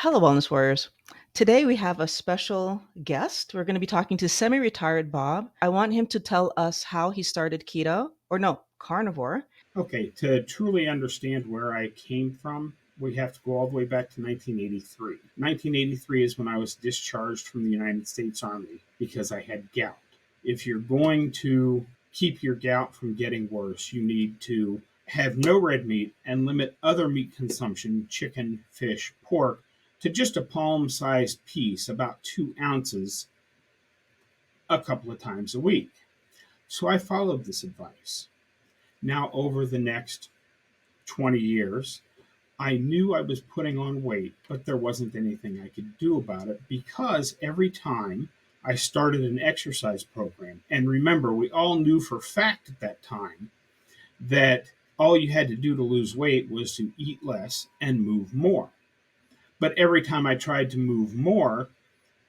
Hello, Wellness Warriors. Today we have a special guest. We're going to be talking to semi retired Bob. I want him to tell us how he started keto, or no, carnivore. Okay, to truly understand where I came from, we have to go all the way back to 1983. 1983 is when I was discharged from the United States Army because I had gout. If you're going to keep your gout from getting worse, you need to have no red meat and limit other meat consumption, chicken, fish, pork, to just a palm sized piece, about 2 ounces, a couple of times a week. So I followed this advice. Now, over the next 20 years, I knew I was putting on weight, but there wasn't anything I could do about it because every time I started an exercise program, and remember, we all knew for fact at that time that all you had to do to lose weight was to eat less and move more. But every time I tried to move more,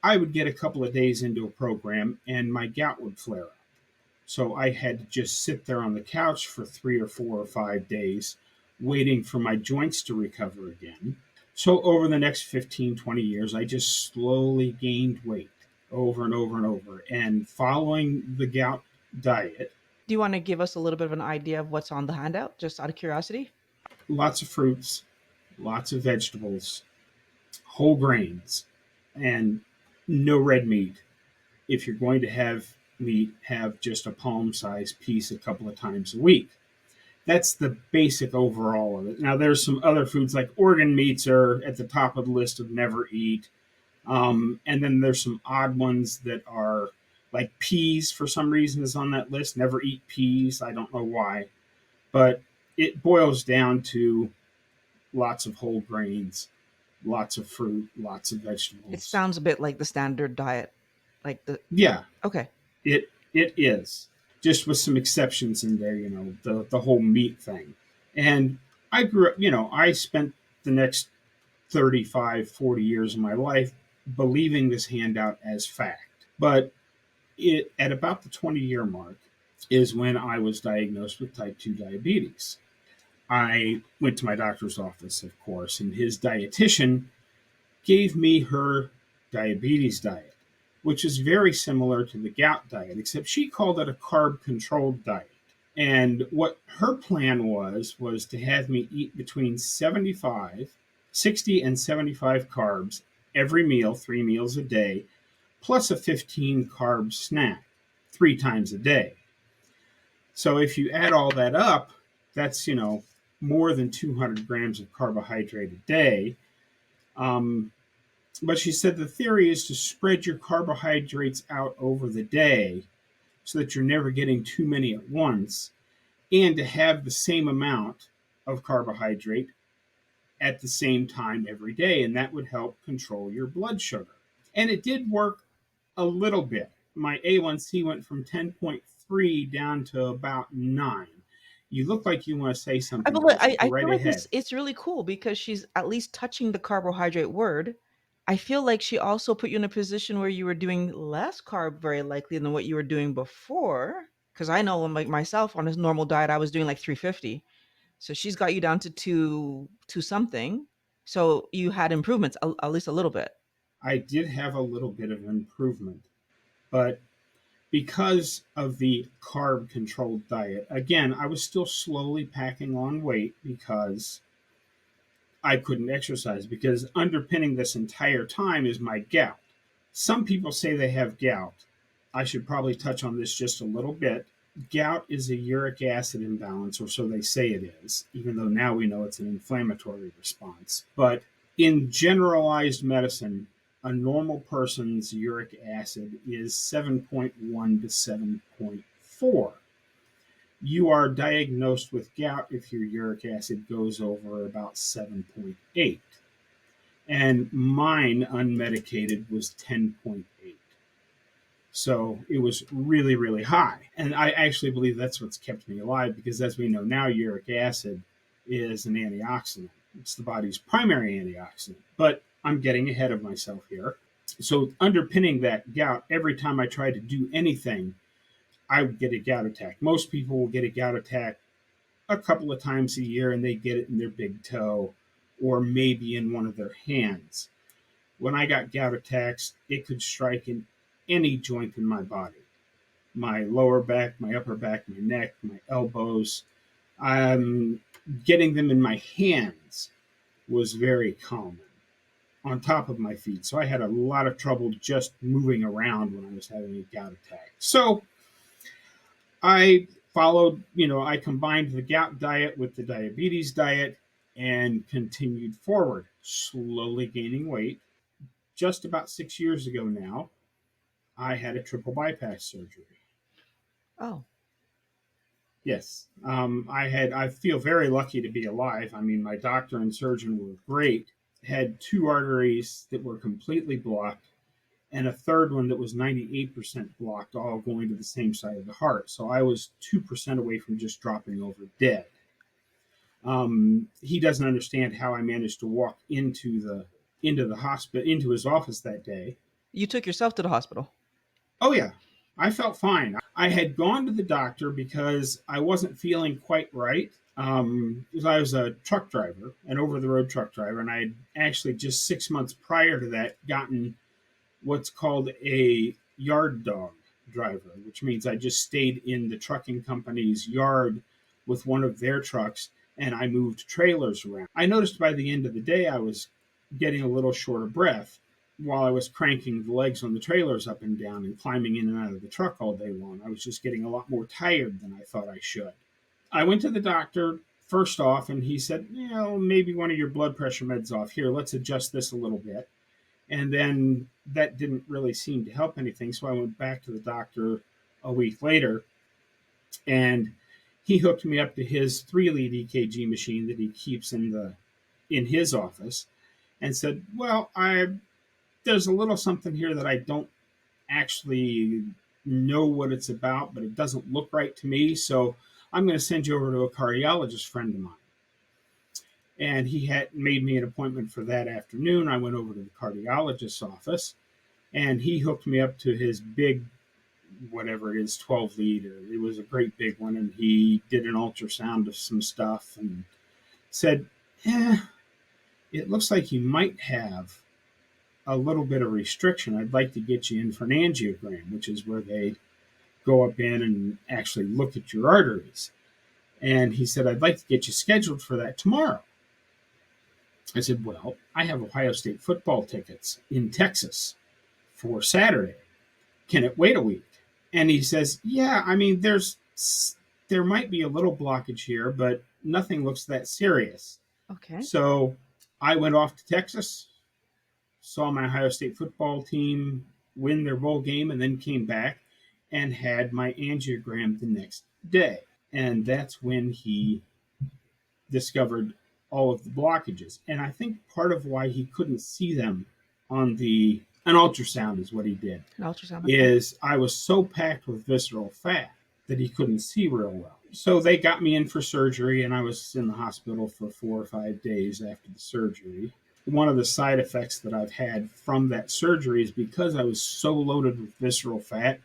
I would get a couple of days into a program and my gout would flare up. So I had to just sit there on the couch for 3 or 4 or 5 days waiting for my joints to recover again. So over the next 15, 20 years, I just slowly gained weight over and over and over. And following the gout diet, Do you want to give us a little bit of an idea of what's on the handout, just out of curiosity? lots of fruits, lots of vegetables, whole grains, and no red meat. If you're going to have meat, have just a palm sized piece a couple of times a week. That's the basic overall of it. Now, there's some other foods like organ meats are at the top of the list of never eat. And then there's some odd ones that are like peas, for some reason, is on that list. Never eat peas. I don't know why. But it boils down to lots of whole grains, lots of fruit, lots of It vegetables. sounds a bit like the standard diet. Like the. Yeah, Okay. it is. Just with some exceptions in there, the whole meat thing. And I grew up, I spent the next 35, 40 years of my life believing this handout as fact. But it at about the 20-year mark is when I was diagnosed with type 2 diabetes. I went to my doctor's office, of course, and his dietitian gave me her diabetes diet, which is very similar to the gout diet, except she called it a carb controlled diet. And what her plan was to have me eat between 60 and 75 carbs every meal, 3 meals a day, plus a 15 carb snack 3 times a day. So if you add all that up, that's, more than 200 grams of carbohydrate a day. Um, but she said the theory is to spread your carbohydrates out over the day so that you're never getting too many at once and to have the same amount of carbohydrate at the same time every day. And that would help control your blood sugar. And it did work a little bit. My A1C went from 10.3 down to about 9. You look like you want to say I, something, believe, Chris. Go I right feel like ahead. it's really cool because she's at least touching the carbohydrate word. I feel like she also put you in a position where you were doing less carb very likely than what you were doing before. Because I know, like myself, on a normal diet, I was doing like 350. So she's got you down to two something. So you had improvements, at least a little bit. I did have a little bit of improvement, but because of the carb controlled diet, again, I was still slowly packing on weight because I couldn't exercise. Because underpinning this entire time is my gout. Some people say they have gout. I should probably touch on this just a little bit. Gout is a uric acid imbalance, or so they say it is, even though now we know it's an inflammatory response. But in generalized medicine, a normal person's uric acid is 7.1 to 7.4. You are diagnosed with gout if your uric acid goes over about 7.8. And mine, unmedicated, was 10.8. So it was really, really high. And I actually believe that's what's kept me alive because, as we know now, uric acid is an antioxidant. It's the body's primary antioxidant. But I'm getting ahead of myself here. So, underpinning that gout, every time I tried to do anything, I would get a gout attack. Most people will get a gout attack a couple of times a year and they get it in their big toe or maybe in one of their hands. When I got gout attacks, it could strike in any joint in my body, my lower back, my upper back, my neck, my elbows. Getting them in my hands was very common on top of my feet. So I had a lot of trouble just moving around when I was having a gout attack. So I I combined the gout diet with the diabetes diet and continued forward, slowly gaining weight. Just about 6 years ago now, I had a triple bypass surgery. Oh, Yes, I feel very lucky to be alive. I mean, my doctor and surgeon were great. Had two arteries that were completely blocked, and a third one that was 98% blocked, all going to the same side of the heart. So I was 2% away from just dropping over dead. He doesn't understand how I managed to walk into the hospital, into his office that day. you took yourself to the hospital. Oh yeah, I felt fine. I had gone to the doctor because I wasn't feeling quite right. Because I was a truck driver, an over the road truck driver, and I had actually just 6 months prior to that gotten what's called a yard dog driver, which means I just stayed in the trucking company's yard with one of their trucks and I moved trailers around. I noticed by the end of the day I was getting a little short of breath while I was cranking the legs on the trailers up and down and climbing in and out of the truck all day long. I was just getting a lot more tired than I thought I should. I went to the doctor first off and he said, maybe one of your blood pressure meds off. Here, let's adjust this a little bit. And then that didn't really seem to help anything. So I went back to the doctor a week later and he hooked me up to his 3 lead EKG machine that he keeps in his office and said, well, I there's a little something here that I don't actually know what it's about, but it doesn't look right to me. So I'm going to send you over to a cardiologist friend of mine. And he had made me an appointment for that afternoon. I went over to the cardiologist's office and he hooked me up to his big, whatever it is, 12 lead. It was a great big one. And he did an ultrasound of some stuff and said, it looks like you might have a little bit of restriction. I'd like to get you in for an angiogram, which is where they go up in and actually look at your arteries. And he said, I'd like to get you scheduled for that tomorrow. I said, well, I have Ohio State football tickets in Texas for Saturday. Can it wait a week? And he says, yeah, I mean, there might be a little blockage here, but nothing looks that serious. Okay. So I went off to Texas, saw my Ohio State football team win their bowl game, and then came back and had my angiogram the next day. And that's when he discovered all of the blockages. And I think part of why he couldn't see them on an ultrasound is what he did, An ultrasound. Okay. is I was so packed with visceral fat that he couldn't see real well. So they got me in for surgery, and I was in the hospital for 4 or 5 days after the surgery. One of the side effects that I've had from that surgery is because I was so loaded with visceral fat,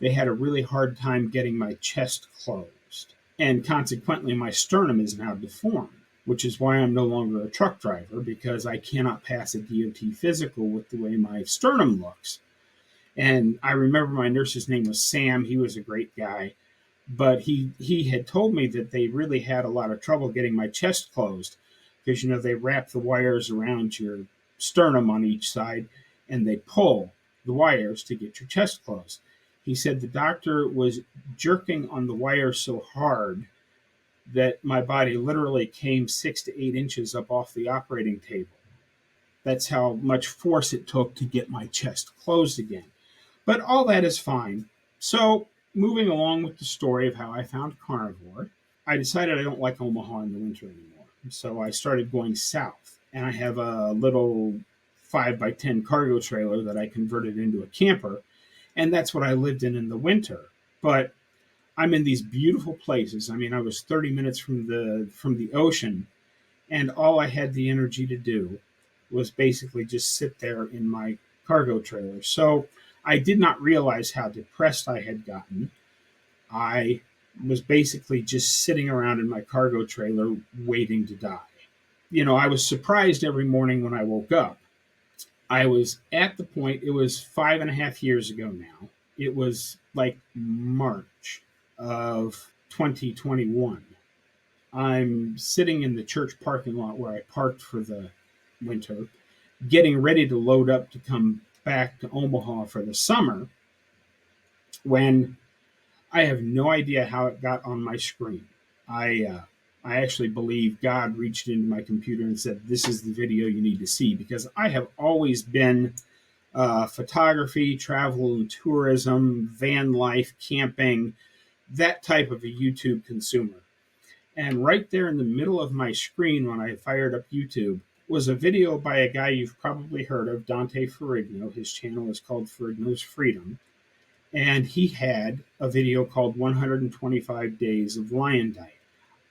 they had a really hard time getting my chest closed. And consequently, my sternum is now deformed, which is why I'm no longer a truck driver, because I cannot pass a DOT physical with the way my sternum looks. And I remember my nurse's name was Sam. He was a great guy. But he had told me that they really had a lot of trouble getting my chest closed because, they wrap the wires around your sternum on each side and they pull the wires to get your chest closed. He said the doctor was jerking on the wires so hard that my body literally came 6 to 8 inches up off the operating table. That's how much force it took to get my chest closed again. But all that is fine. So, moving along with the story of how I found Carnivore, I decided I don't like Omaha in the winter anymore. So I started going south. And I have a little 5x10 cargo trailer that I converted into a camper. And that's what I lived in the winter. But I'm in these beautiful places. I mean, I was 30 minutes from the ocean, and all I had the energy to do was basically just sit there in my cargo trailer. So I did not realize how depressed I had gotten. I was basically just sitting around in my cargo trailer waiting to die. I was surprised every morning when I woke up I was at the point, it was 5.5 years ago now. It was like March of 2021. I'm sitting in the church parking lot where I parked for the winter, getting ready to load up to come back to Omaha for the summer, when I have no idea how it got on my screen. I uh, I actually believe God reached into my computer and said, "This is the video you need to see," because I have always been photography, travel and tourism, van life, camping, that type of a YouTube consumer. And right there in the middle of my screen when I fired up YouTube was a video by a guy you've probably heard of, Dante Ferrigno. His channel is called Ferrigno's Freedom. And he had a video called 125 Days of Lion Diet.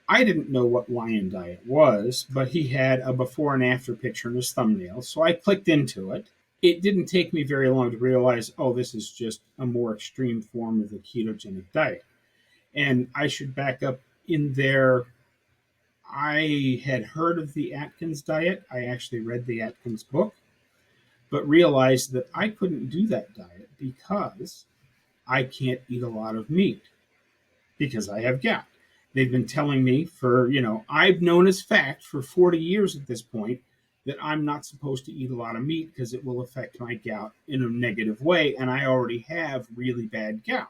I didn't know what lion diet was, but he had a before and after picture in his thumbnail. So I clicked into it. It didn't take me very long to realize, oh, this is just a more extreme form of the ketogenic diet. And I should back up in there. I had heard of the Atkins diet. I actually read the Atkins book, but realized that I couldn't do that diet because I can't eat a lot of meat because I have gout. They've been telling me for, I've known as fact for 40 years at this point that I'm not supposed to eat a lot of meat because it will affect my gout in a negative way. And I already have really bad gout.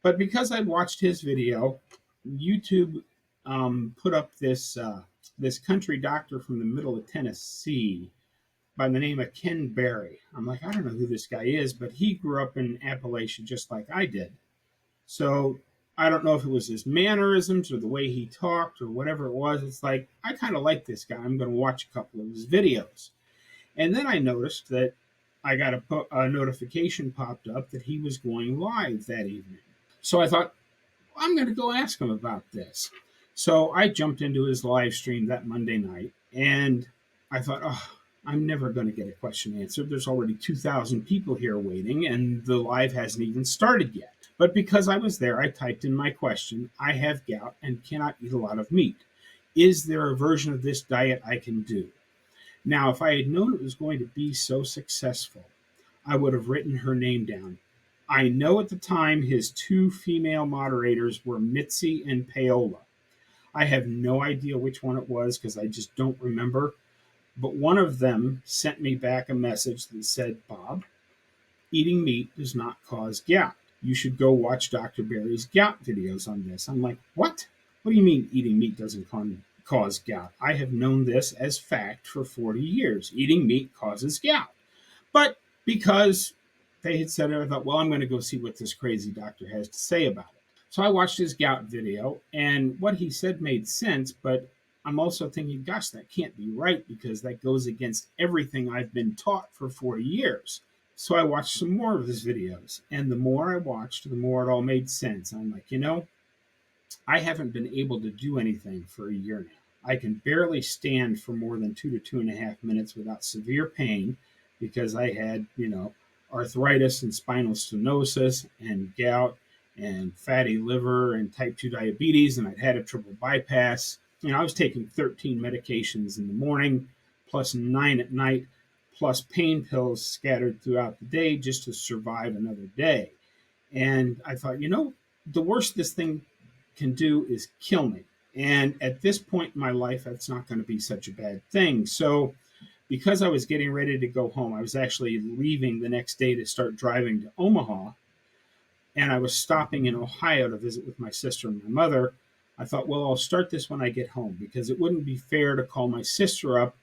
But because I'd watched his video, YouTube put up this country doctor from the middle of Tennessee by the name of Ken Berry. I'm like, I don't know who this guy is, but he grew up in Appalachia just like I did. So I don't know if it was his mannerisms or the way he talked or whatever it was. It's like, I kind of like this guy. I'm going to watch a couple of his videos. And then I noticed that I got a notification popped up that he was going live that evening. So I thought, I'm going to go ask him about this. So I jumped into his live stream that Monday night, and I thought, oh, I'm never going to get a question answered. There's already 2,000 people here waiting, and the live hasn't even started yet. But because I was there, I typed in my question: I have gout and cannot eat a lot of meat. Is there a version of this diet I can do? Now, if I had known it was going to be so successful, I would have written her name down. I know at the time his two female moderators were Mitzi and Paola. I have no idea which one it was because I just don't remember. But one of them sent me back a message that said, Bob, eating meat does not cause gout. You should go watch Dr. Berry's gout videos on this. I'm like, what? What do you mean eating meat doesn't cause gout? I have known this as fact for 40 years. Eating meat causes gout. But because they had said it, I thought, well, I'm going to go see what this crazy doctor has to say about it. So I watched his gout video, and what he said made sense, but I'm also thinking, gosh, that can't be right because that goes against everything I've been taught for 40 years. So I watched some more of his videos, and the more I watched, the more it all made sense. I'm like, I haven't been able to do anything for a year now. I can barely stand for more than 2 to 2.5 minutes without severe pain because I had, arthritis and spinal stenosis and gout and fatty liver and type 2 diabetes, and I'd had a triple bypass. I was taking 13 medications in the morning, plus 9 at night, plus pain pills scattered throughout the day just to survive another day. And I thought, the worst this thing can do is kill me. And at this point in my life, that's not going to be such a bad thing. So, because I was getting ready to go home, I was actually leaving the next day to start driving to Omaha. And I was stopping in Ohio to visit with my sister and my mother. I thought, well, I'll start this when I get home because it wouldn't be fair to call my sister up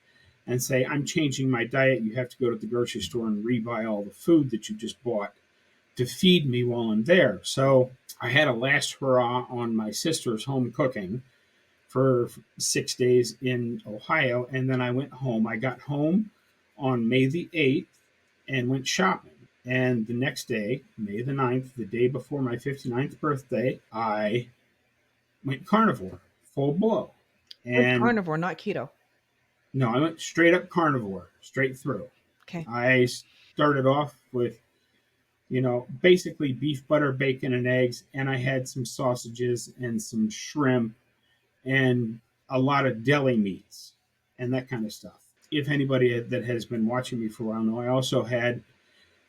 and say, I'm changing my diet. You have to go to the grocery store and rebuy all the food that you just bought to feed me while I'm there. So I had a last hurrah on my sister's home cooking for 6 days in Ohio. And then I went home. I got home on May the 8th and went shopping. And the next day, May the 9th, the day before my 59th birthday, I went carnivore, full blow. With And carnivore, not keto. no, I went straight up carnivore, straight through. Okay. I started off with basically beef, butter, bacon, and eggs. And I had some sausages and some shrimp and a lot of deli meats and that kind of stuff. if anybody that has been watching me for a while know, I also had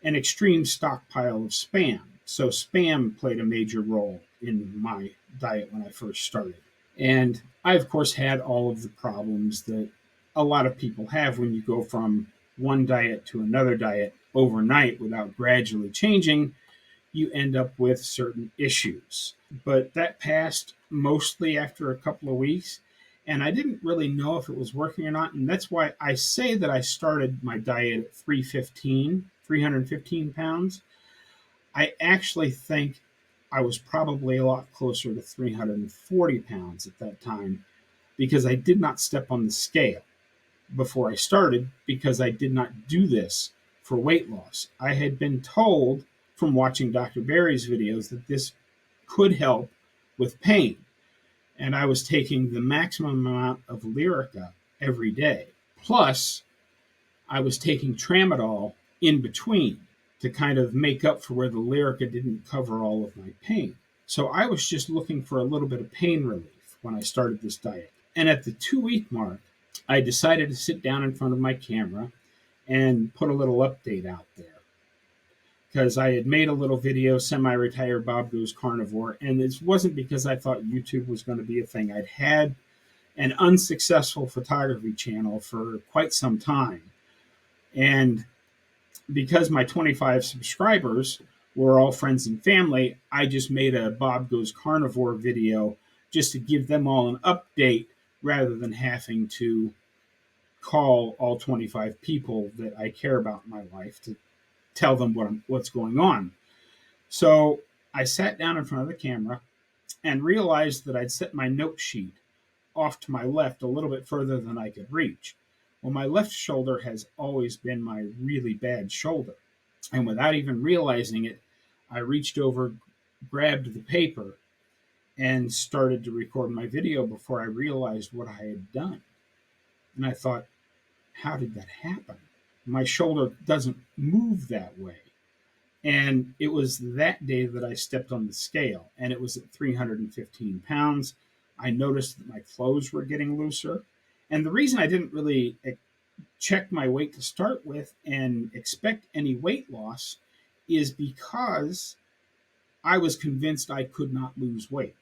an extreme stockpile of spam. So spam played a major role in my diet when I first started. And I, of course, had all of the problems that a lot of people have when you go from one diet to another diet overnight without gradually changing. You end up with certain issues. But that passed mostly after a couple of weeks. And I didn't really know if it was working or not. And that's why I say that I started my diet at 315 pounds. I actually think I was probably a lot closer to 340 pounds at that time because I did not step on the scale before I started because I did not do this for weight loss. I had been told from watching Dr. Barry's videos that this could help with pain. And I was taking the maximum amount of Lyrica every day. Plus, I was taking tramadol in between to kind of make up for where the Lyrica didn't cover all of my pain. So I was just looking for a little bit of pain relief when I started this diet. And at the 2 week mark, I decided to sit down in front of my camera and put a little update out there because I had made a little video, semi retired Bob Goes Carnivore. And this wasn't because I thought YouTube was going to be a thing. I'd had an unsuccessful photography channel for quite some time. And because my 25 subscribers were all friends and family, I just made a Bob Goes Carnivore video just to give them all an update rather than having to call all 25 people that I care about in my life to tell them what's going on. So I sat down in front of the camera and realized that I'd set my note sheet off to my left a little bit further than I could reach. Well, my left shoulder has always been my really bad shoulder. And without even realizing it, I reached over, grabbed the paper, and started to record my video before I realized what I had done. And I thought, how did that happen? My shoulder doesn't move that way. And it was that day that I stepped on the scale, and it was at 315 pounds. I noticed that my clothes were getting looser. And the reason I didn't really check my weight to start with and expect any weight loss is because I was convinced I could not lose weight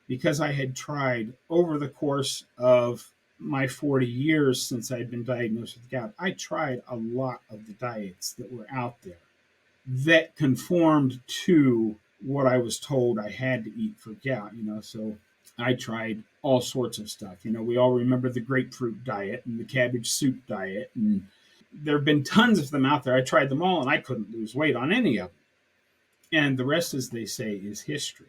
because I had tried over the course of my 40 years since I'd been diagnosed with gout. I tried a lot of the diets that were out there that conformed to what I was told I had to eat for gout. So I tried all sorts of stuff. We all remember the grapefruit diet and the cabbage soup diet, and there have been tons of them out there. I tried them all, and I couldn't lose weight on any of them. And the rest, as they say, is history.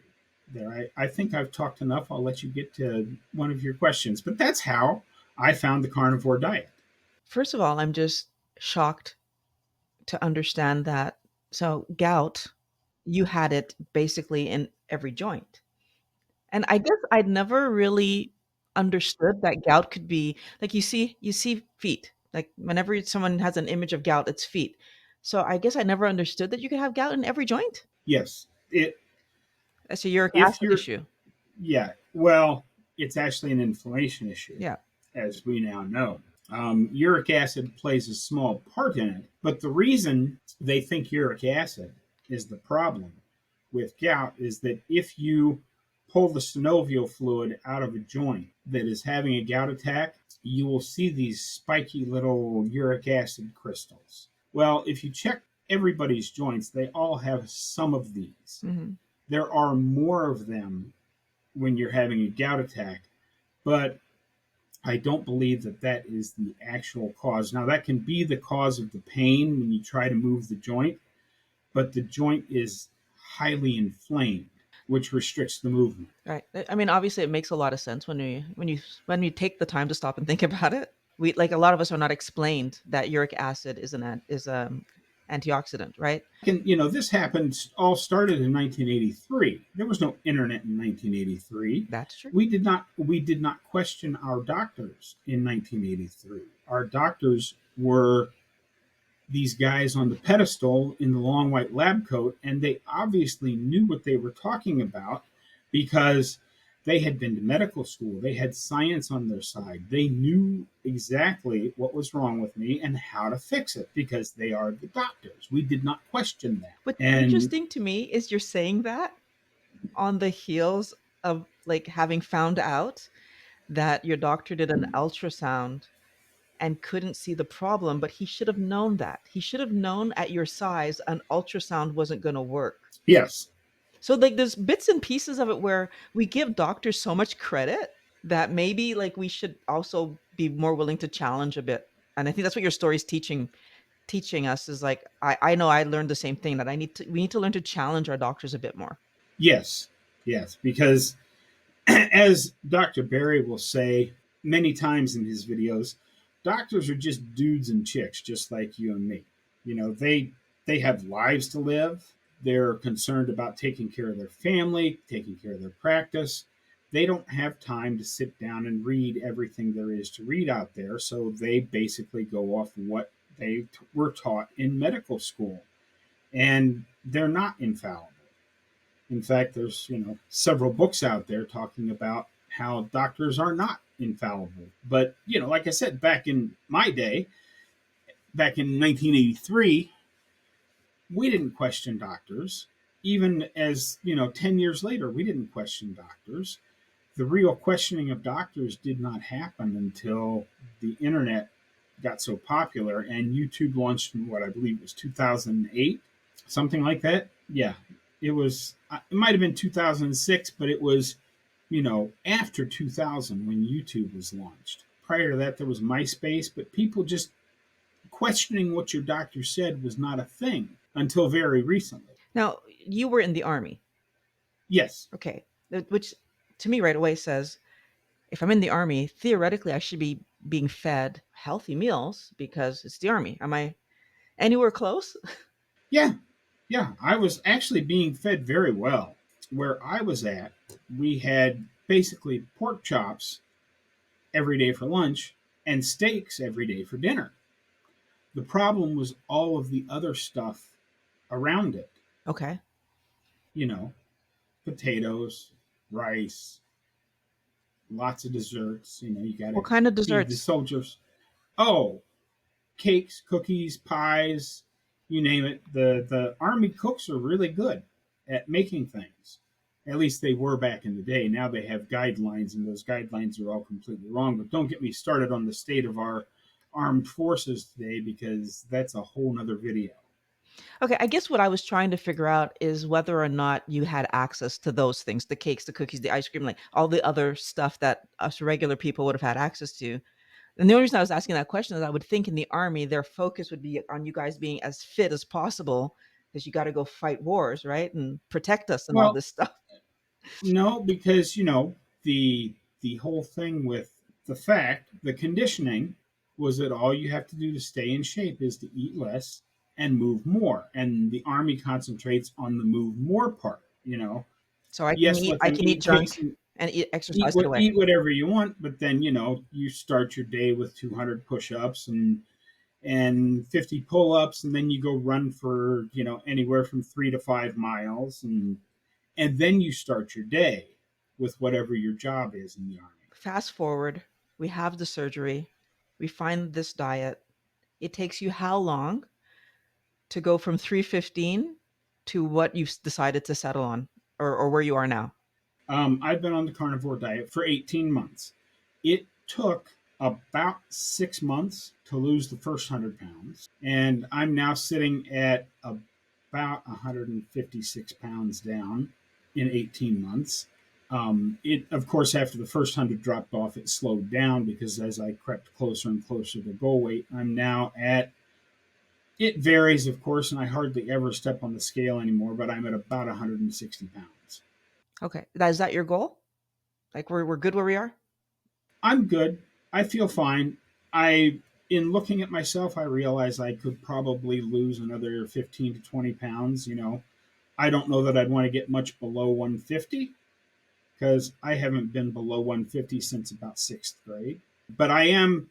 There, I think I've talked enough. I'll let you get to one of your questions. But that's how I found the carnivore diet. First of all, I'm just shocked to understand that. So, gout, you had it basically in every joint. And I guess I'd never really understood that gout could be like you see feet. Like whenever someone has an image of gout, it's feet. So I guess I never understood that you could have gout in every joint. Yes, That's a uric if acid you're issue. yeah, well, it's actually an inflammation issue, Yeah. as we now know. Uric acid plays a small part in it, but the reason they think uric acid is the problem with gout is that if you pull the synovial fluid out of a joint that is having a gout attack, you will see these spiky little uric acid crystals. Well, if you check everybody's joints, they all have some of these. Hmm. There are more of them when you're having a gout attack, but I don't believe that that is the actual cause. Now, that can be the cause of the pain when you try to move the joint, but the joint is highly inflamed, which restricts the movement. Right. I mean, obviously, it makes a lot of sense when you take the time to stop and think about it. We like a lot of us are not explained that uric acid is antioxidant, right? This happened, all started in 1983. There was no internet in 1983. That's true. We did not question our doctors in 1983. Our doctors were these guys on the pedestal in the long white lab coat, and they obviously knew what they were talking about because They had been to medical school. They had science on their side. They knew exactly what was wrong with me and how to fix it because they are the doctors. We did not question that. What's And interesting to me is you're saying that on the heels of like having found out that your doctor did an ultrasound and couldn't see the problem, but he should have known that. He should have known at your size an ultrasound wasn't going to work. yes, So like there's bits and pieces of it where we give doctors so much credit that maybe like we should also be more willing to challenge a bit. And I think that's what your story's teaching us is like I know I learned the same thing that I need to we need to learn to challenge our doctors a bit more. yes, yes, because as Dr. Barry will say many times in his videos, doctors are just dudes and chicks, just like you and me. They have lives to live. They're concerned about taking care of their family, taking care of their practice. They don't have time to sit down and read everything there is to read out there, so they basically go off what they were taught in medical school, and they're not infallible. In fact, there's several books out there talking about how doctors are not infallible. But like I said, back in my day, back in 1983, we didn't question doctors. Even as 10 years later, we didn't question doctors. The real questioning of doctors did not happen until the internet got so popular and YouTube launched in what I believe was 2008, something like that. Yeah, it was. It might have been 2006, but it was after 2000 when YouTube was launched. Prior to that, there was MySpace, but people just questioning what your doctor said was not a thing until very recently. Now, you were in the army. Yes. Okay. Which to me right away says if I'm in the army, theoretically I should be being fed healthy meals because it's the army. Am I anywhere close? Yeah. Yeah. I was actually being fed very well. Where I was at, we had basically pork chops every day for lunch and steaks every day for dinner. The problem was all of the other stuff around it. Okay. You know, potatoes, rice, lots of desserts. You got What to kind of feed the desserts? soldiers. Oh, cakes, cookies, pies, you name it. The army cooks are really good at making things. At least they were back in the day. Now they have guidelines, and those guidelines are all completely wrong. But don't get me started on the state of our armed forces today because that's a whole nother video. Okay, I guess what I was trying to figure out is whether or not you had access to those things, the cakes, the cookies, the ice cream, like all the other stuff that us regular people would have had access to. And the only reason I was asking that question is I would think in the army, their focus would be on you guys being as fit as possible because you got to go fight wars, right? And protect us and all Well, this stuff. no, because the whole thing with the conditioning was that all you have to do to stay in shape is to eat less and move more, and the army concentrates on the move more part. So I can Yes, eat let I them can eat eat cakes junk and and eat eat exercise it what away. eat whatever you want, but then you start your day with 200 push-ups and 50 pull-ups, and then you go run for anywhere from 3 to 5 miles, and then you start your day with whatever your job is in the army. Fast forward, we have the surgery, we find this diet. It takes you how long to go from 315 to what you've decided to settle on or where you are now? I've been on the carnivore diet for 18 months. It took about 6 months to lose the first 100 pounds, and I'm now sitting at about 156 pounds down in 18 months. It, of course, after the first 100 dropped off, it slowed down because as I crept closer and closer to goal weight, I'm now at, it varies, of course, and I hardly ever step on the scale anymore, but I'm at about 160 pounds. Okay. Is that your goal? Like we're good where we are? I'm good. I feel fine. I, in looking at myself, I realize I could probably lose another 15 to 20 pounds. I don't know that I'd want to get much below 150 because I haven't been below 150 since about sixth grade. But I am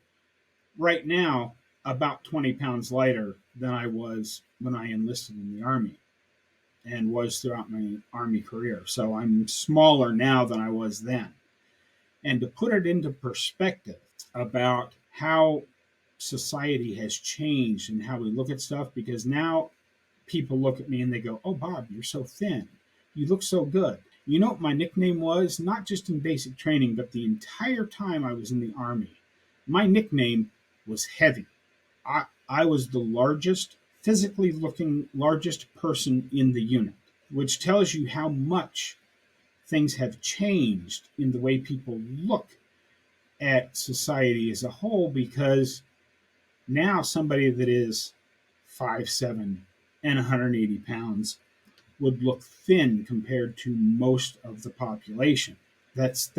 right now about 20 pounds lighter than I was when I enlisted in the army. and was throughout my Army career. So I'm smaller now than I was then. And to put it into perspective about how society has changed and how we look at stuff, because now people look at me and they go, "Oh, Bob, you're so thin. You look so good." You know what my nickname was? Not just in basic training, but the entire time I was in the Army. My nickname was Heavy. I was the largest, physically looking, largest person in the unit, which tells you how much things have changed in the way people look at society as a whole, because now somebody that is 5'7" and 180 pounds would look thin compared to most of the population. That's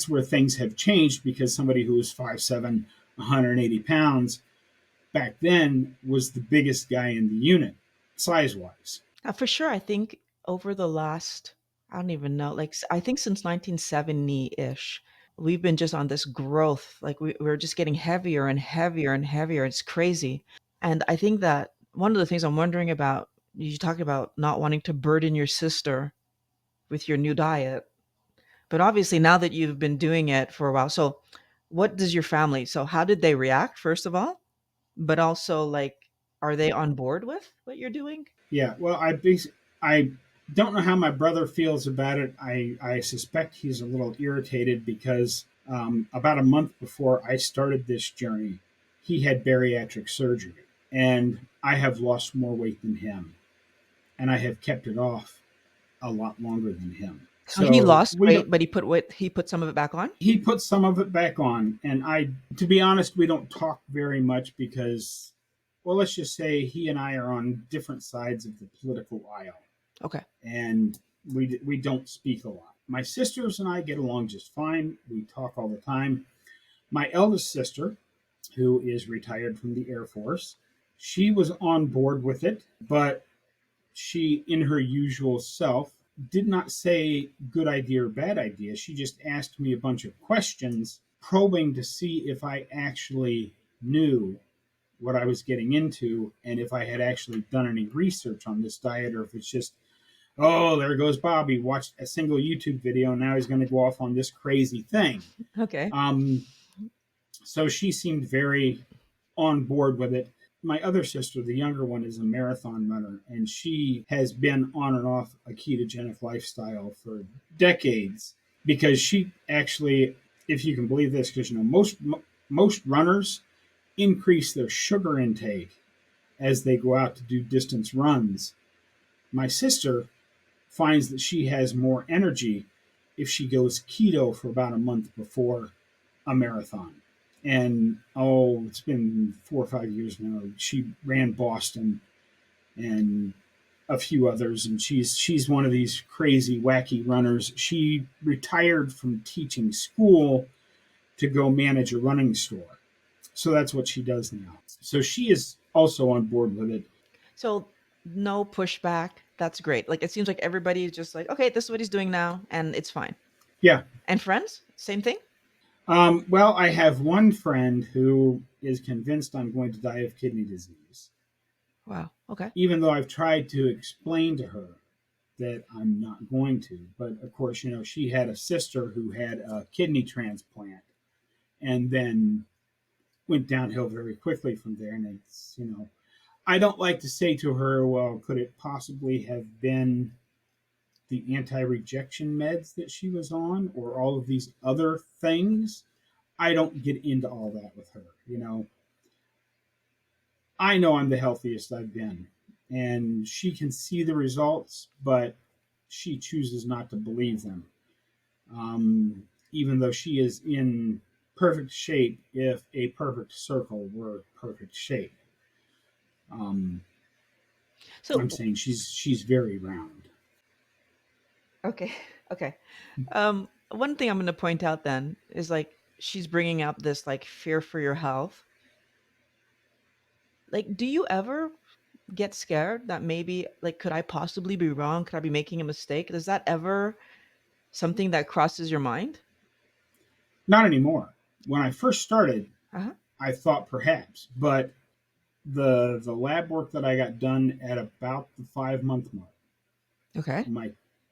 where things have changed, because somebody who was 5'7", 180 pounds back then was the biggest guy in the unit, size wise. For sure, I think over the last, I don't even know, like I think since 1970 ish, we've been just on this growth. Like we're just getting heavier and heavier and heavier. It's crazy. And I think that one of the things I'm wondering about, you talked about not wanting to burden your sister with your new diet, but obviously now that you've been doing it for a while, so what does your family, so how did they react, first of all? But also, like, are they on board with what you're doing? Yeah, well, I don't know how my brother feels about it. I suspect he's a little irritated because about a month before I started this journey, he had bariatric surgery, and I have lost more weight than him, and I have kept it off a lot longer than him. So he So lost we don't. weight, but he put some of it back on? He put some of it back on, and to be honest, we don't talk very much because, well, let's just say he and I are on different sides of the political aisle, Okay. and we don't speak a lot. My sisters and I get along just fine. We talk all the time. My eldest sister, who is retired from the Air Force, she was on board with it, but she, in her usual self, did not say good idea or bad idea. She just asked me a bunch of questions, probing to see if I actually knew what I was getting into and if I had actually done any research on this diet, or if it's just, oh, there goes Bobby, watched a single YouTube video, and now he's going to go off on this crazy thing. Okay. Um, so she seemed very on board with it. My other sister, the younger one, is a marathon runner, and she has been on and off a ketogenic lifestyle for decades, because she actually, if you can believe this, because most runners increase their sugar intake as they go out to do distance runs. My sister finds that she has more energy if she goes keto for about a month before a marathon. And oh, it's been 4 or 5 years now. She ran Boston and a few others, and she's one of these crazy, wacky runners. She retired from teaching school to go manage a running store, so that's what she does now. So she is also on board with it. So no pushback. That's great. Like it seems like everybody is just like, okay, this is what he's doing now, and it's fine. Yeah. And friends, same thing. Well, I have one friend who is convinced I'm going to die of kidney disease, Wow. Okay. even though I've tried to explain to her that I'm not going to. But of course, she had a sister who had a kidney transplant and then went downhill very quickly from there. And I don't like to say to her, well, could it possibly have been the anti rejection meds that she was on or all of these other things? I don't get into all that with her. I know I'm the healthiest I've been, and she can see the results, but she chooses not to believe them. Even though she is in perfect shape, if a perfect circle were perfect shape. Um, I'm So saying she's very round. okay, okay. One thing I'm going to point out then is like she's bringing up this like fear for your health. Like, do you ever get scared that maybe like could I possibly be wrong? Could I be making a mistake? Is that ever something that crosses your mind? Not anymore. When I first started, Uh-huh. I thought perhaps, but the lab work that I got done at about the 5 month mark, Okay.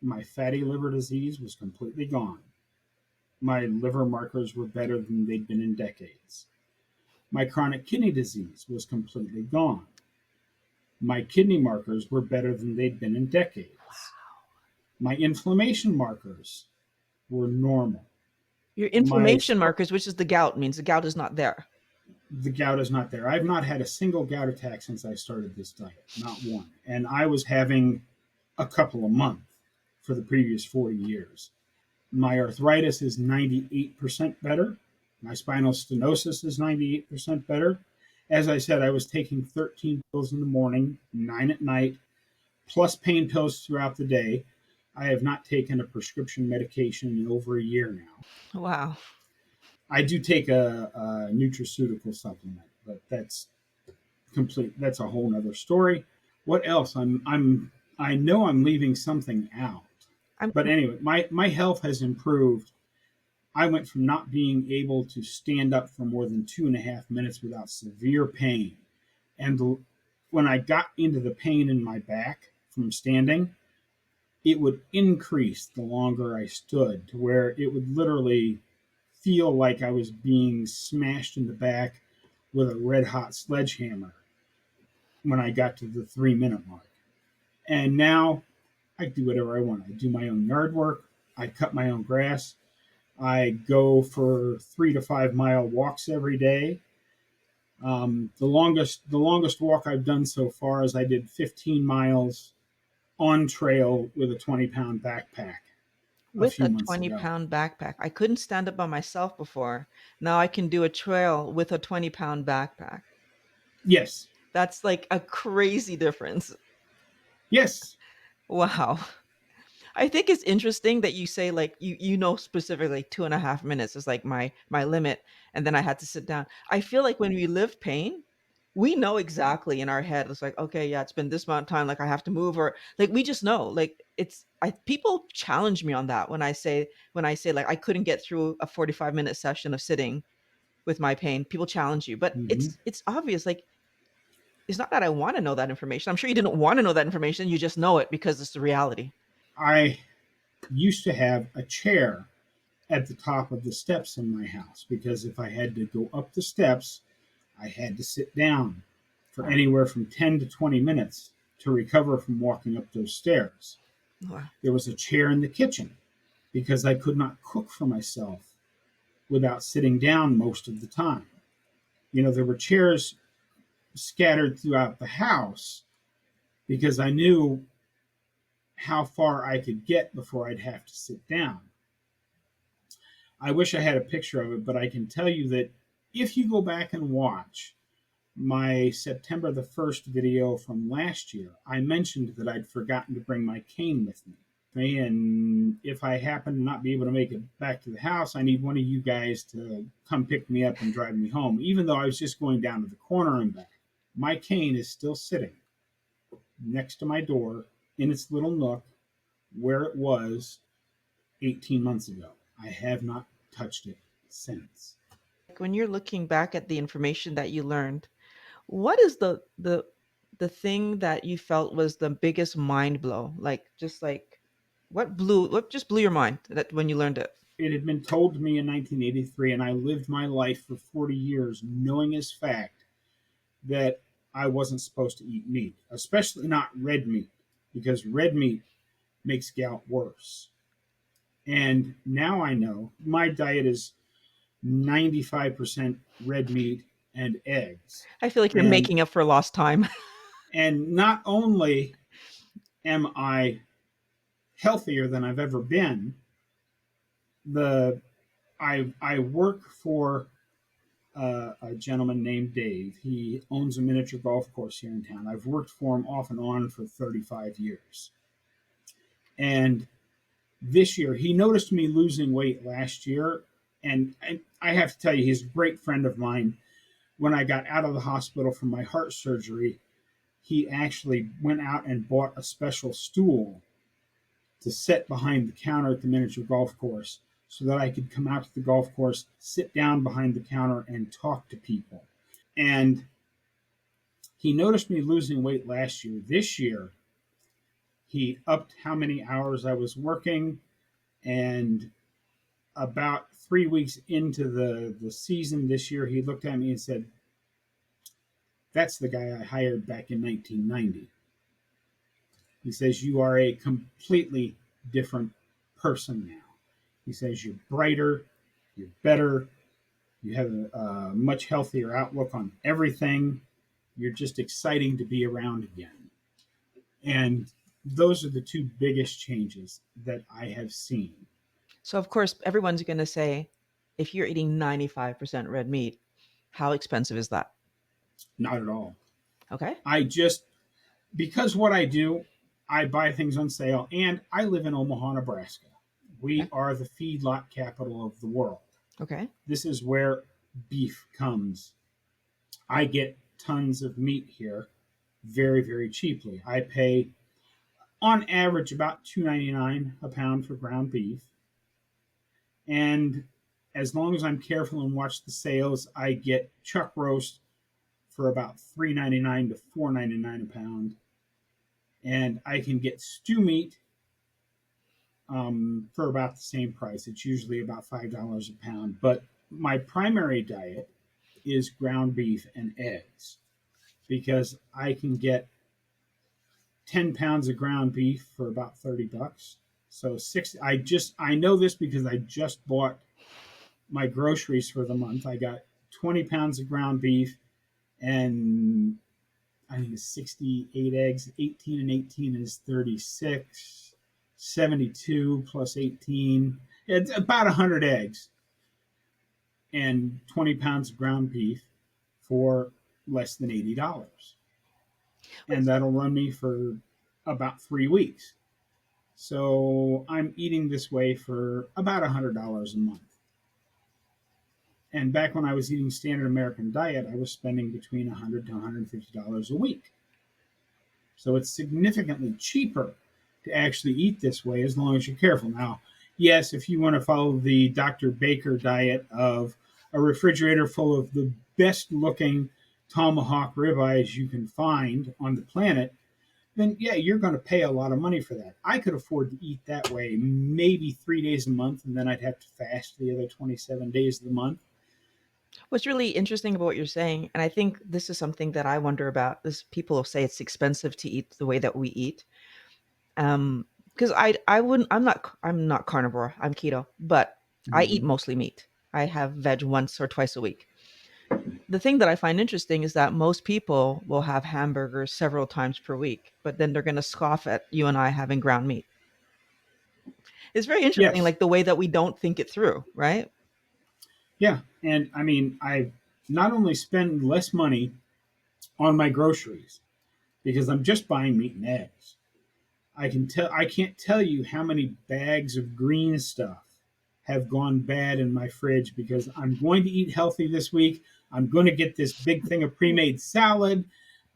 My fatty liver disease was completely gone. My liver markers were better than they'd been in decades. My chronic kidney disease was completely gone. My kidney markers were better than they'd been in decades. My inflammation markers were normal. Your My inflammation markers, which is the gout, means the gout is not there. The gout is not there. I've not had a single gout attack since I started this diet, not one. And I was having a couple a month for the previous 40 years. My arthritis is 98% better. My spinal stenosis is 98% better. As I said, I was taking 13 pills in the morning, 9 at night, plus pain pills throughout the day. I have not taken a prescription medication in over a year now. Wow. I do take a nutraceutical supplement, but that's a whole nother story. What else? I know I'm leaving something out. I'm But anyway, my health has improved. I went from not being able to stand up for more than 2.5 minutes without severe pain. And when I got into the pain in my back from standing, it would increase the longer I stood, to where it would literally feel like I was being smashed in the back with a red hot sledgehammer when I got to the 3 minute mark. And now I do whatever I want. I do my own yard work. I cut my own grass. I go for 3 to 5 mile walks every day. The longest walk I've done so far is I did 15 miles on trail with a 20-pound backpack a with few a months 20 ago. pound backpack. I couldn't stand up by myself before. Now I can do a trail with a 20-pound backpack. Yes, That's like a crazy difference. yes, Wow. I think it's interesting that you say like you know specifically 2.5 minutes is like my limit, and then I had to sit down. I feel like when we live pain, we know exactly in our head. It's like, okay, yeah, it's been this amount of time. Like I have to move, or like we just know. Like it's I people challenge me on that when I say like I couldn't get through a 45-minute session of sitting with my pain. People challenge you, but hmm it's obvious. Like it's not that I want to know that information. I'm sure you didn't want to know that information. You just know it because it's the reality. I used to have a chair at the top of the steps in my house, because if I had to go up the steps, I had to sit down for Wow. anywhere from 10 to 20 minutes to recover from walking up those stairs. Wow. There was a chair in the kitchen because I could not cook for myself without sitting down most of the time. There were chairs scattered throughout the house because I knew how far I could get before I'd have to sit down. I wish I had a picture of it, but I can tell you that if you go back and watch my September the 1st video from last year, I mentioned that I'd forgotten to bring my cane with me. And if I happen to not be able to make it back to the house, I need one of you guys to come pick me up and drive me home, even though I was just going down to the corner and back. My cane is still sitting next to my door in its little nook where it was 18 months ago. I have not touched it since. Like when you're looking back at the information that you learned, what is the thing that you felt was the biggest mind blow? Like just like what just blew your mind that when you learned it? It had been told to me in 1983, and I lived my life for 40 years knowing as fact that I wasn't supposed to eat meat, especially not red meat, because red meat makes gout worse. And now I know my diet is 95% red meat and eggs. I feel like you're And making up for lost time. and not only am I healthier than I've ever been, the I work for a gentleman named Dave. He owns a miniature golf course here in town. I've worked for him off and on for 35 years. And this year, he noticed me losing weight last year. And I have to tell you, he's a great friend of mine. When I got out of the hospital from my heart surgery, he actually went out and bought a special stool to sit behind the counter at the miniature golf course so that I could come out to the golf course, sit down behind the counter, and talk to people. And he noticed me losing weight last year. This year, He upped how many hours I was working, and about 3 weeks into the season this year, he looked at me and said, "That's the guy I hired back in 1990." He says, "You are a completely different person now." He says, "You're brighter, you're better, you have a much healthier outlook on everything. You're just exciting to be around again." And those are the two biggest changes that I have seen. So of course everyone's going to say, if you're eating 95% red meat, how expensive is that? Not at all. Okay. I just, because what I do, I buy things on sale, and I live in Omaha, Nebraska. We Okay. are the feedlot capital of the world. Okay. This is where beef comes. I get tons of meat here very, very cheaply. I pay on average about $2.99 a pound for ground beef. And as long as I'm careful and watch the sales, I get chuck roast for about $3.99 to $4.99 a pound. And I can get stew meat for about the same price. It's usually about $5 a pound. But my primary diet is ground beef and eggs because I can get 10 pounds of ground beef for about $30. So I know this because I just bought my groceries for the month. I got 20 pounds of ground beef and I think it's 68 eggs. 18 and 18 is 36. 72 plus 18. It's about 100 eggs and 20 pounds of ground beef for less than $80. And Wait, that'll run me for about 3 weeks. So I'm eating this way for about $100 a month. And back when I was eating standard American diet, I was spending between $100 to $150 a week. So it's significantly cheaper to actually eat this way as long as you're careful. Now, yes, if you want to follow the Dr. Baker diet of a refrigerator full of the best looking tomahawk ribeyes you can find on the planet, then yeah, you're going to pay a lot of money for that. I could afford to eat that way maybe 3 days a month, and then I'd have to fast the other 27 days of the month. what's really interesting about what you're saying, and I think this is something that I wonder about, is people say it's expensive to eat the way that we eat. Because I wouldn't I'm not carnivore, I'm keto, but I eat Mm-hmm. mostly meat. I have veg once or twice a week. The thing that I find interesting is that most people will have hamburgers several times per week, but then they're going to scoff at you and I having ground meat. It's very interesting, Yes. like the way that we don't think it through, right? Yeah. And I mean, I not only spend less money on my groceries because I'm just buying meat and eggs. I can't tell you how many bags of green stuff have gone bad in my fridge because I'm going to eat healthy this week. I'm going to get this big thing of pre-made salad.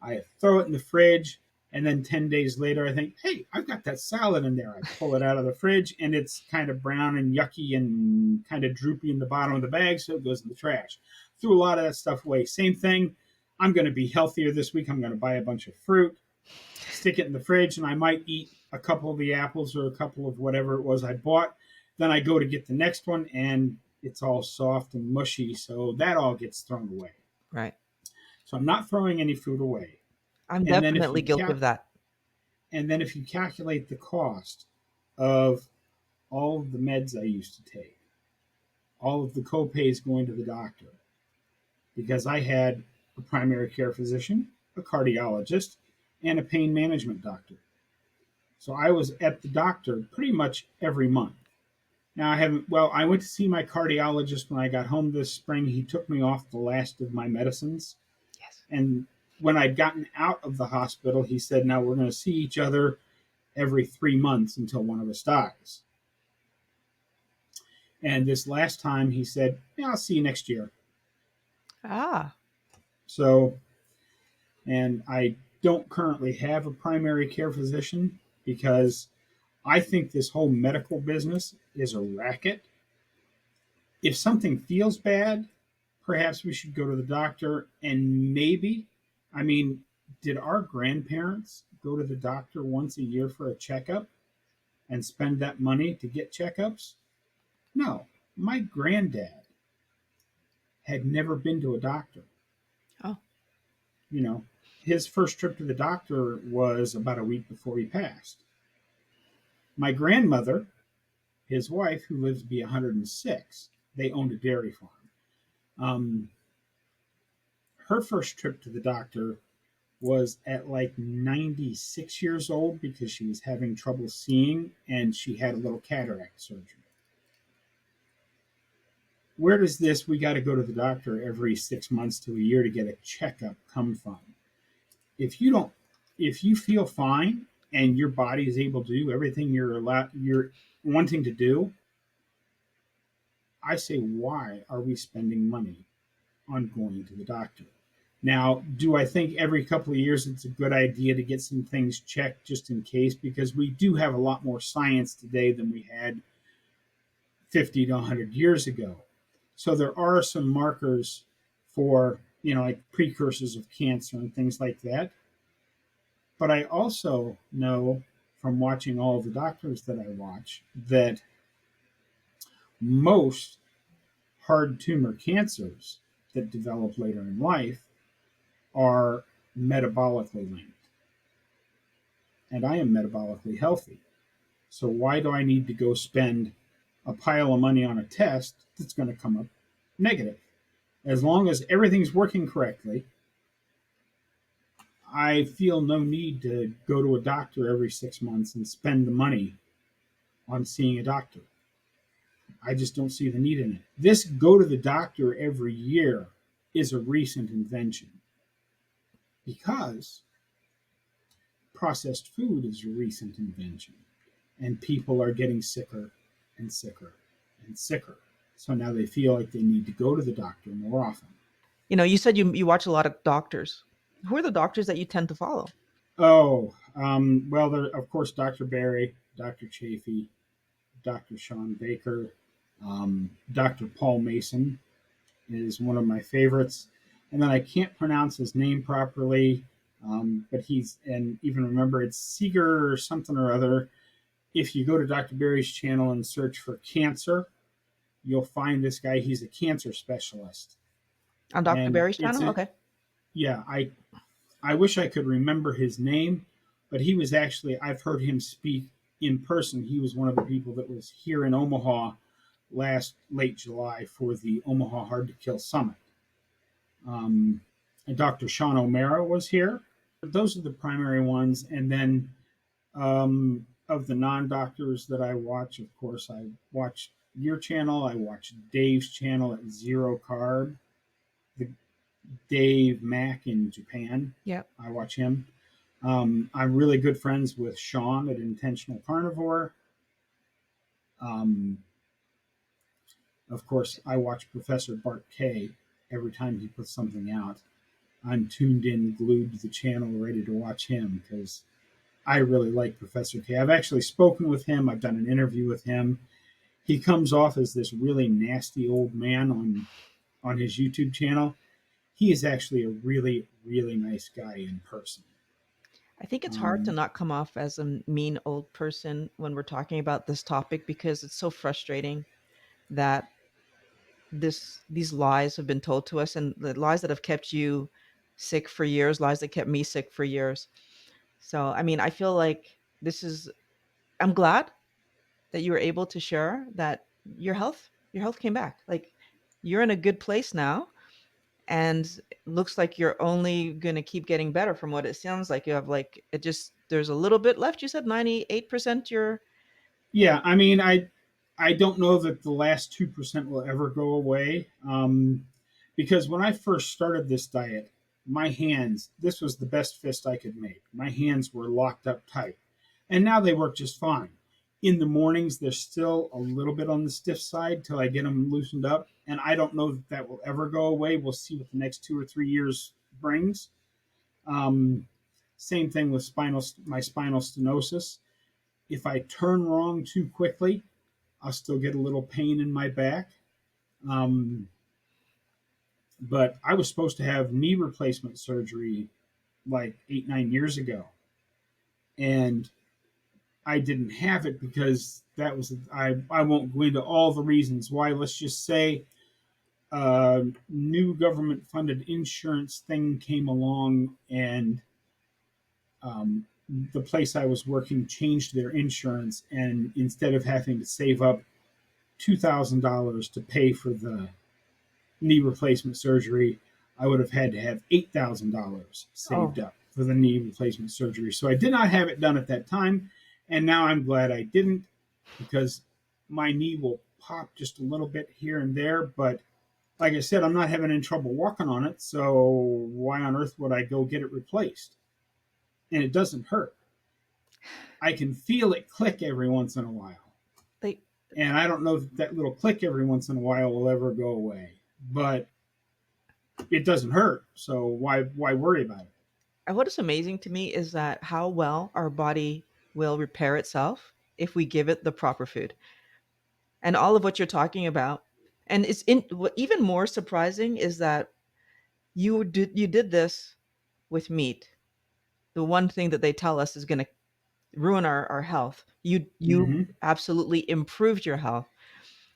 I throw it in the fridge, and then 10 days later I think, "Hey, I've got that salad in there." I pull it out of the fridge and it's kind of brown and yucky and kind of droopy in the bottom of the bag, so it goes in the trash. Threw a lot of that stuff away. Same thing. I'm going to be healthier this week. I'm going to buy a bunch of fruit, stick it in the fridge, and I might eat a couple of the apples or a couple of whatever it was I bought. Then I go to get the next one, and it's all soft and mushy, so that all gets thrown away. Right. So I'm not throwing any food away. I'm And then if definitely you guilty of that. calculate the cost of all of the meds I used to take, all of the copays going to the doctor, because I had a primary care physician, a cardiologist, and a pain management doctor. So I was at the doctor pretty much every month. Now I haven't, well, I went to see my cardiologist when I got home this spring. He took me off the last of my medicines. Yes. And when I'd gotten out of the hospital, he said, "Now we're going to see each other every 3 months until one of us dies." And this last time he said, "Yeah, I'll see you next year." Ah, So, and I don't currently have a primary care physician because I think this whole medical business is a racket. If something feels bad, perhaps we should go to the doctor and maybe, I mean, Did our grandparents go to the doctor once a year for a checkup and spend that money to get checkups? No. My granddad had never been to a doctor. Oh, You know, his first trip to the doctor was about a week before he passed. My grandmother, his wife, who lived to be 106, they owned a dairy farm. Um, her first trip to the doctor was at like 96 years old because she was having trouble seeing and she had a little cataract surgery. Where does this we got to go to the doctor every 6 months to a year to get a checkup come from? If you don't, if you feel fine and your body is able to do everything you're wanting to do, I say, why are we spending money on going to the doctor? Now, do I think every couple of years it's a good idea to get some things checked just in case? Because we do have a lot more science today than we had 50 to 100 years ago. So there are some markers for, like precursors of cancer and things like that. But I also know from watching all of the doctors that I watch that most hard tumor cancers that develop later in life are metabolically linked. And I am metabolically healthy. So why do I need to go spend a pile of money on a test that's going to come up negative? As long as everything's working correctly, I feel no need to go to a doctor every 6 months and spend the money on seeing a doctor. I just don't see the need in it. This go to the doctor every year is a recent invention because processed food is a recent invention and people are getting sicker and sicker and sicker. So now they feel like they need to go to the doctor more often. you said you watch a lot of doctors. Who are the doctors that you tend to follow? Oh, well, there, of course, Dr. Barry, Dr. Chafee, Dr. Sean Baker, Dr. Paul Mason is one of my favorites. And then I can't pronounce his name properly, but and even remember it's Seeger or something or other. If you go to Dr. Barry's channel and search for cancer, you'll find this guy. He's a cancer specialist. On Dr. And Barry's channel? Okay. yeah, I wish I could remember his name, but he was actually, I've heard him speak in person. He was one of the people that was here in Omaha last late July for the Omaha Hard to Kill Summit. And Dr. Sean O'Mara was here. Those are the primary ones. And then of the non doctors that I watch, of course, I watch your channel. I watch Dave's channel at Zero Carb. The Dave Mack in Japan. Yeah. I watch him. I'm really good friends with Sean at Intentional Carnivore. Um, of course, I watch Professor Bart K every time he puts something out. I'm tuned in, glued to the channel, ready to watch him because I really like Professor K. I've actually spoken with him. I've done an interview with him. He comes off as this really nasty old man on his YouTube channel. He is actually a really, really nice guy in person. I think it's hard to Um, not come off as a mean old person when we're talking about this topic because it's so frustrating that these lies have been told to us, and the lies that have kept you sick for years, lies that kept me sick for years. So, I mean, I feel like I'm glad that you were able to share that your health came back. Like you're in a good place now, and it looks like you're only going to keep getting better from what it sounds like. You have like it just there's a little bit left. You said 98% you're yeah, I mean, I don't know that the last 2% will ever go away. Because when I first started this diet, my hands, this was the best fist I could make. My hands were locked up tight. And now they work just fine. In the mornings, they're still a little bit on the stiff side till I get them loosened up. And I don't know that that will ever go away. We'll see what the next 2 or 3 years brings. Um, Same thing with my spinal stenosis. If I turn wrong too quickly, I'll still get a little pain in my back. Um, but I was supposed to have knee replacement surgery like 8, 9 years ago, and I didn't have it because that was I won't go into all the reasons why. Let's just say new government funded insurance thing came along, and the place I was working changed their insurance, and instead of having to save up $2,000 to pay for the knee replacement surgery, I would have had to have $8,000 saved Oh, up for the knee replacement surgery. So I did not have it done at that time, and now I'm glad I didn't, because my knee will pop just a little bit here and there, but like I said, I'm not having any trouble walking on it, so why on earth would I go get it replaced? And it doesn't hurt. I can feel it click every once in a while. they And I don't know if that little click every once in a while will ever go away, but it doesn't hurt. So why worry about it? what is amazing to me is that how well our body will repair itself if we give it the proper food. And all of what you're talking about, and it's in what even more surprising is that you did this with meat, the one thing that they tell us is going to ruin our health. You Mm-hmm. absolutely improved your health.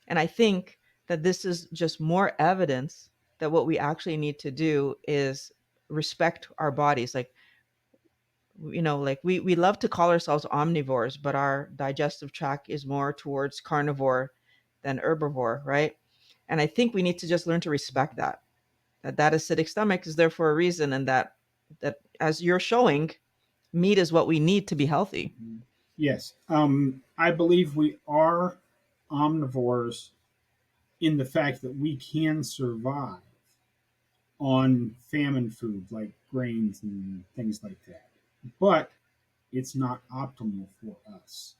And I think that this is just more evidence that what we actually need to do is respect our bodies. Like, like we love to call ourselves omnivores, but our digestive tract is more towards carnivore than herbivore, right? And I think we need to just learn to respect that acidic stomach is there for a reason, and that as you're showing, meat is what we need to be healthy. Yes. I believe we are omnivores in the fact that we can survive on famine food like grains and things like that. But it's not optimal for us.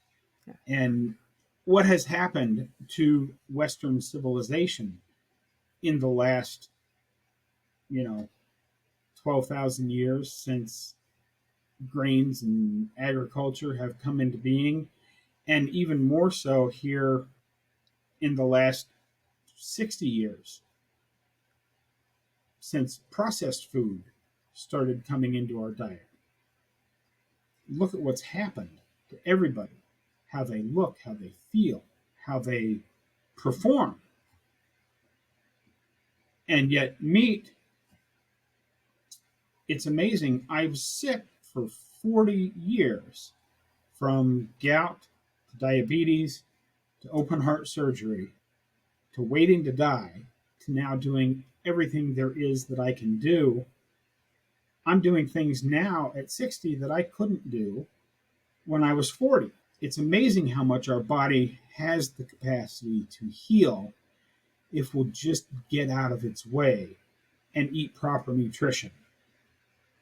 Yeah. And what has happened to Western civilization in the last, you know, 12,000 years since grains and agriculture have come into being, and even more so here in the last 60 years since processed food started coming into our diet. Look at what's happened to everybody, how they look, how they feel, how they perform. And yet, meat, it's amazing. I was sick for 40 years, from gout to diabetes to open heart surgery to waiting to die to now doing everything there is that I can do. I'm doing things now at 60 that I couldn't do when I was 40. It's amazing how much our body has the capacity to heal if we'll just get out of its way and eat proper nutrition.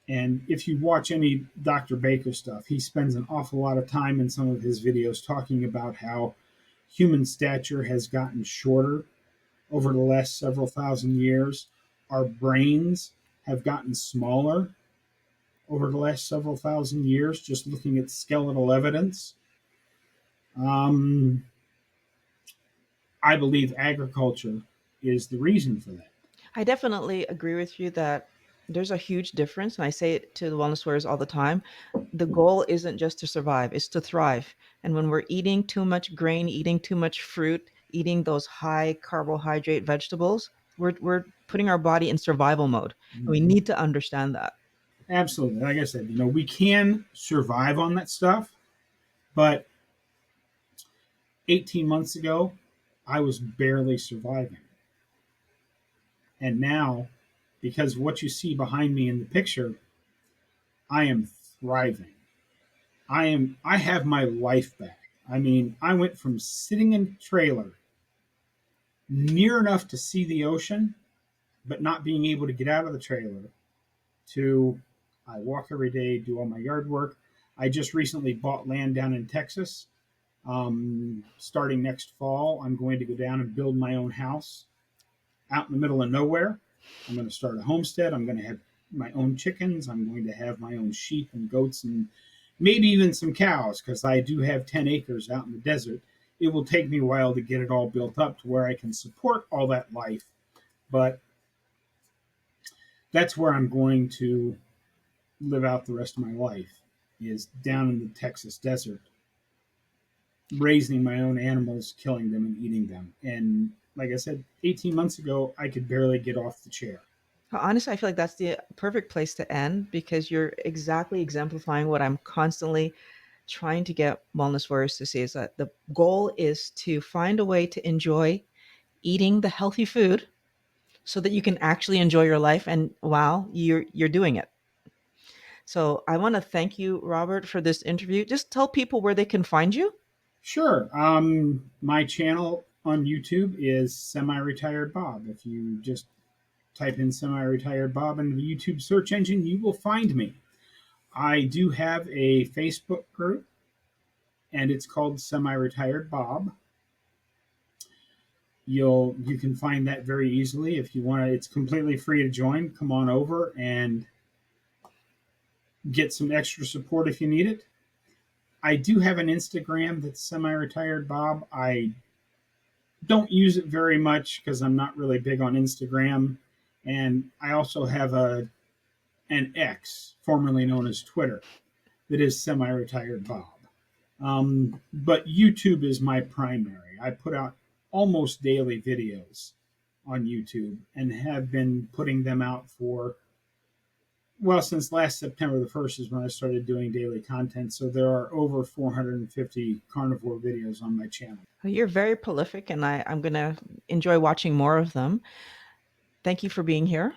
And if you watch any Dr. Baker stuff, he spends an awful lot of time in some of his videos talking about how human stature has gotten shorter over the last several thousand years. Our brains have gotten smaller over the last several thousand years, just looking at skeletal evidence. Um, I believe agriculture is the reason for that. I definitely agree with you that there's a huge difference, and I say it to the wellness warriors all the time. The goal isn't just to survive, it's to thrive. And when we're eating too much grain, eating too much fruit, eating those high carbohydrate vegetables, we're putting our body in survival mode. And we Mm-hmm. need to understand that. Absolutely. Like I said, we can survive on that stuff, but 18 months ago, I was barely surviving. And now, because what you see behind me in the picture, I am thriving. I have my life back. I mean, I went from sitting in a trailer near enough to see the ocean, but not being able to get out of the trailer, to I walk every day, do all my yard work. I just recently bought land down in Texas. Starting next fall, I'm going to go down and build my own house out in the middle of nowhere. I'm going to start a homestead. I'm going to have my own chickens. I'm going to have my own sheep and goats and maybe even some cows, because I do have 10 acres out in the desert. It will take me a while to get it all built up to where I can support all that life, but that's where I'm going to live out the rest of my life is down in the Texas desert, raising my own animals, killing them, and eating them. And like I said, 18 months ago, I could barely get off the chair. Honestly, I feel like that's the perfect place to end because you're exactly exemplifying what I'm constantly trying to get wellness warriors to see is that the goal is to find a way to enjoy eating the healthy food so that you can actually enjoy your life and wow, you're doing it. So I want to thank you, Robert, for this interview. Just tell people where they can find you. Sure. My channel on YouTube is Semi Retired Bob. If you just type in Semi Retired Bob into the YouTube search engine, you will find me. I do have a Facebook group, and it's called Semi Retired Bob. You can find that very easily if you want to. It's completely free to join. Come on over and get some extra support if you need it. I do have an Instagram that's Semi Retired Bob. I don't use it very much because I'm not really big on Instagram, and I also have a an X, formerly known as Twitter, that is Semi Retired Bob. But YouTube is my primary. I put out almost daily videos on YouTube and have been putting them out for, well, since last September the 1st is when I started doing daily content. So there are over 450 carnivore videos on my channel. You're very prolific, and I'm going to enjoy watching more of them. Thank you for being here.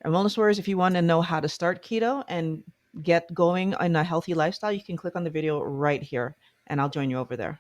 And Wellness Warriors, if you want to know how to start keto and get going in a healthy lifestyle, you can click on the video right here, and I'll join you over there.